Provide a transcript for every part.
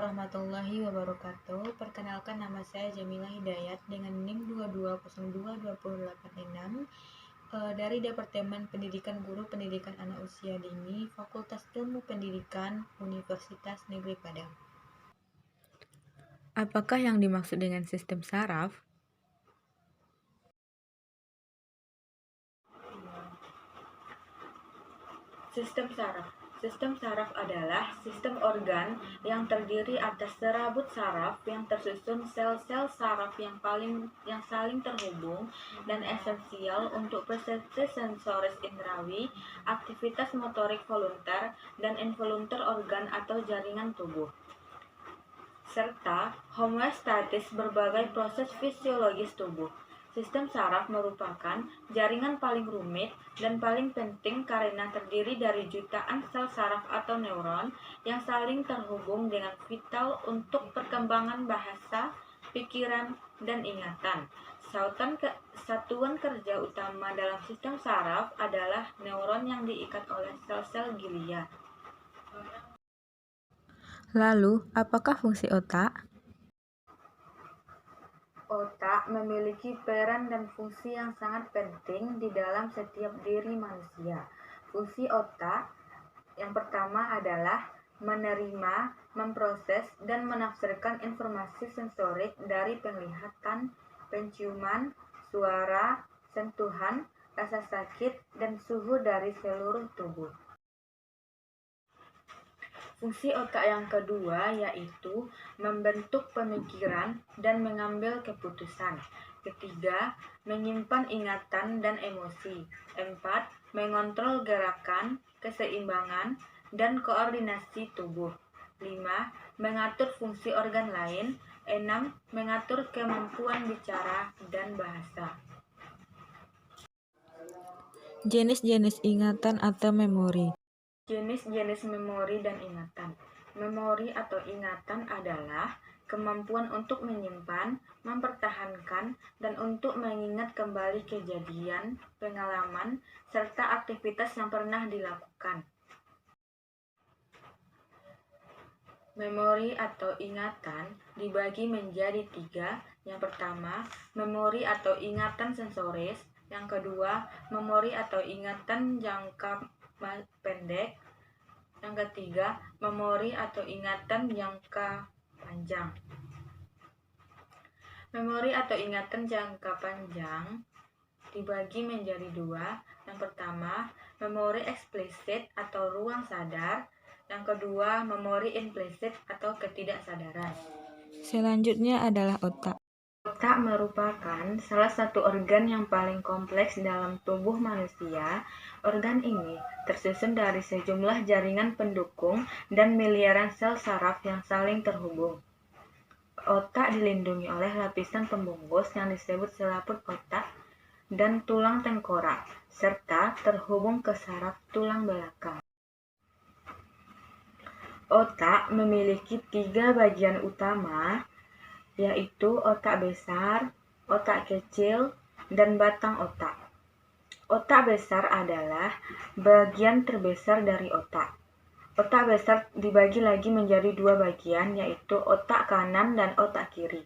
warahmatullahi wabarakatuh. Perkenalkan, nama saya Jamila Hidayat dengan NIM 22022086 dari Departemen Pendidikan Guru Pendidikan Anak Usia Dini, Fakultas Ilmu Pendidikan, Universitas Negeri Padang. Apakah yang dimaksud dengan sistem saraf? Sistem saraf adalah sistem organ yang terdiri atas serabut saraf yang tersusun sel-sel saraf yang saling terhubung dan esensial untuk persepsi sensoris indrawi, aktivitas motorik volunter dan involunter organ atau jaringan tubuh, serta homeostatis berbagai proses fisiologis tubuh. Sistem saraf merupakan jaringan paling rumit dan paling penting karena terdiri dari jutaan sel saraf atau neuron yang saling terhubung dengan vital untuk perkembangan bahasa, pikiran, dan ingatan. Satuan kerja utama dalam sistem saraf adalah neuron yang diikat oleh sel-sel glia. Lalu, apakah fungsi otak? Otak memiliki peran dan fungsi yang sangat penting di dalam setiap diri manusia. Fungsi otak yang pertama adalah menerima, memproses, dan menafsirkan informasi sensorik dari penglihatan, penciuman, suara, sentuhan, rasa sakit, dan suhu dari seluruh tubuh. Fungsi otak yang kedua yaitu membentuk pemikiran dan mengambil keputusan. Ketiga, menyimpan ingatan dan emosi. 4. Mengontrol gerakan, keseimbangan, dan koordinasi tubuh. 5. Mengatur fungsi organ lain. 6. Mengatur kemampuan bicara dan bahasa. Jenis-jenis ingatan atau memori. Jenis-jenis memori dan ingatan. Memori atau ingatan adalah kemampuan untuk menyimpan, mempertahankan, dan untuk mengingat kembali kejadian, pengalaman, serta aktivitas yang pernah dilakukan. Memori atau ingatan dibagi menjadi 3. Yang pertama, memori atau ingatan sensoris. Yang kedua, memori atau ingatan jangka pendek. Yang ketiga, memori atau ingatan jangka panjang. Memori atau ingatan jangka panjang dibagi menjadi 2. Yang pertama, memori eksplisit atau ruang sadar. Yang kedua, memori implisit atau ketidaksadaran. Selanjutnya adalah otak. Otak merupakan salah satu organ yang paling kompleks dalam tubuh manusia. Organ ini tersusun dari sejumlah jaringan pendukung dan miliaran sel saraf yang saling terhubung. Otak dilindungi oleh lapisan pembungkus yang disebut selaput otak dan tulang tengkorak, serta terhubung ke saraf tulang belakang. Otak memiliki 3 bagian utama, yaitu otak besar, otak kecil, dan batang otak. Otak besar adalah bagian terbesar dari otak. Otak besar dibagi lagi menjadi 2 bagian, yaitu otak kanan dan otak kiri.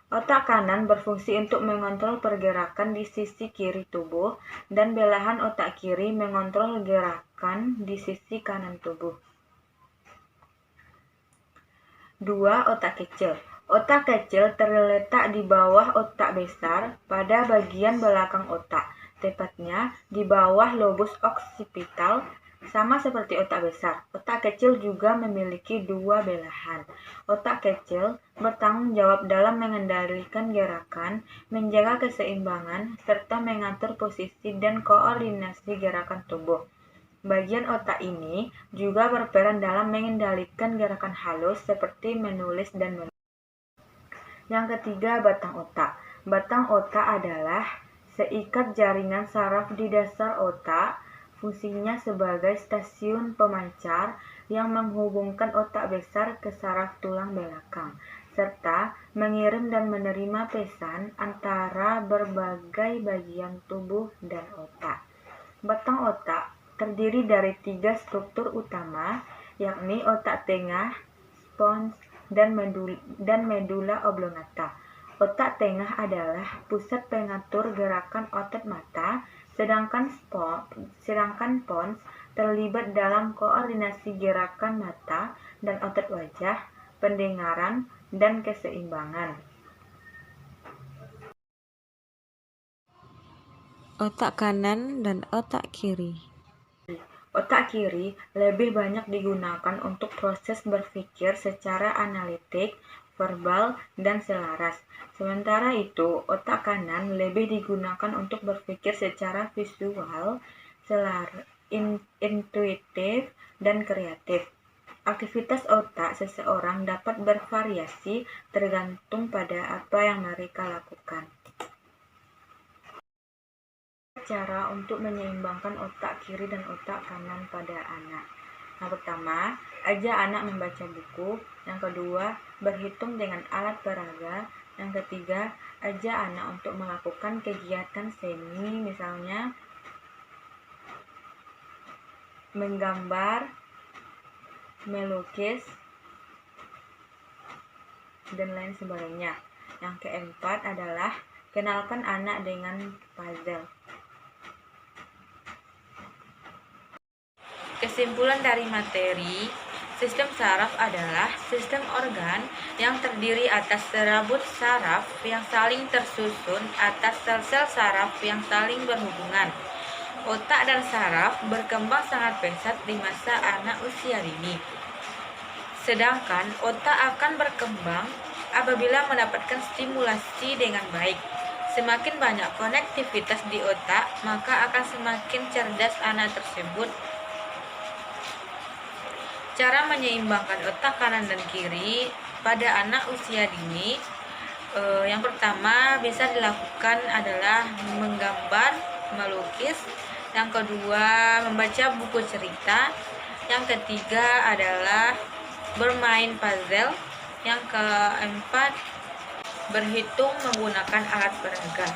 Otak kanan berfungsi untuk mengontrol pergerakan di sisi kiri tubuh, dan belahan otak kiri mengontrol gerakan di sisi kanan tubuh. 2. Otak kecil. Otak kecil terletak di bawah otak besar pada bagian belakang otak, tepatnya di bawah lobus oksipital. Sama seperti otak besar, otak kecil juga memiliki 2 belahan. Otak kecil bertanggung jawab dalam mengendalikan gerakan, menjaga keseimbangan, serta mengatur posisi dan koordinasi gerakan tubuh. Bagian otak ini juga berperan dalam mengendalikan gerakan halus seperti menulis dan membaca. Yang ketiga, batang otak. Batang otak adalah seikat jaringan saraf di dasar otak. Fungsinya sebagai stasiun pemancar yang menghubungkan otak besar ke saraf tulang belakang, serta mengirim dan menerima pesan antara berbagai bagian tubuh dan otak. Batang otak terdiri dari 3 struktur utama, yakni otak tengah, pons, dan medula oblongata. Otak tengah adalah pusat pengatur gerakan otot mata, sedangkan pons terlibat dalam koordinasi gerakan mata dan otot wajah, pendengaran, dan keseimbangan. Otak kanan dan otak kiri. Otak kiri lebih banyak digunakan untuk proses berpikir secara analitik, verbal, dan selaras. Sementara itu, otak kanan lebih digunakan untuk berpikir secara visual, intuitif, dan kreatif. Aktivitas otak seseorang dapat bervariasi tergantung pada apa yang mereka lakukan. Cara untuk menyeimbangkan otak kiri dan otak kanan pada anak. Yang pertama, ajak anak membaca buku. Yang kedua, berhitung dengan alat peraga. Yang ketiga, ajak anak untuk melakukan kegiatan seni, misalnya menggambar, melukis, dan lain sebagainya. Yang keempat adalah kenalkan anak dengan puzzle. Kesimpulan dari materi, sistem saraf adalah sistem organ yang terdiri atas serabut saraf yang saling tersusun atas sel-sel saraf yang saling berhubungan. Otak dan saraf berkembang sangat pesat di masa anak usia dini. Sedangkan otak akan berkembang apabila mendapatkan stimulasi dengan baik. Semakin banyak konektivitas di otak, maka akan semakin cerdas anak tersebut. Cara menyeimbangkan otak kanan dan kiri pada anak usia dini, yang pertama bisa dilakukan adalah menggambar, melukis. Yang kedua, membaca buku cerita. Yang ketiga adalah bermain puzzle. Yang keempat, berhitung menggunakan alat peraga.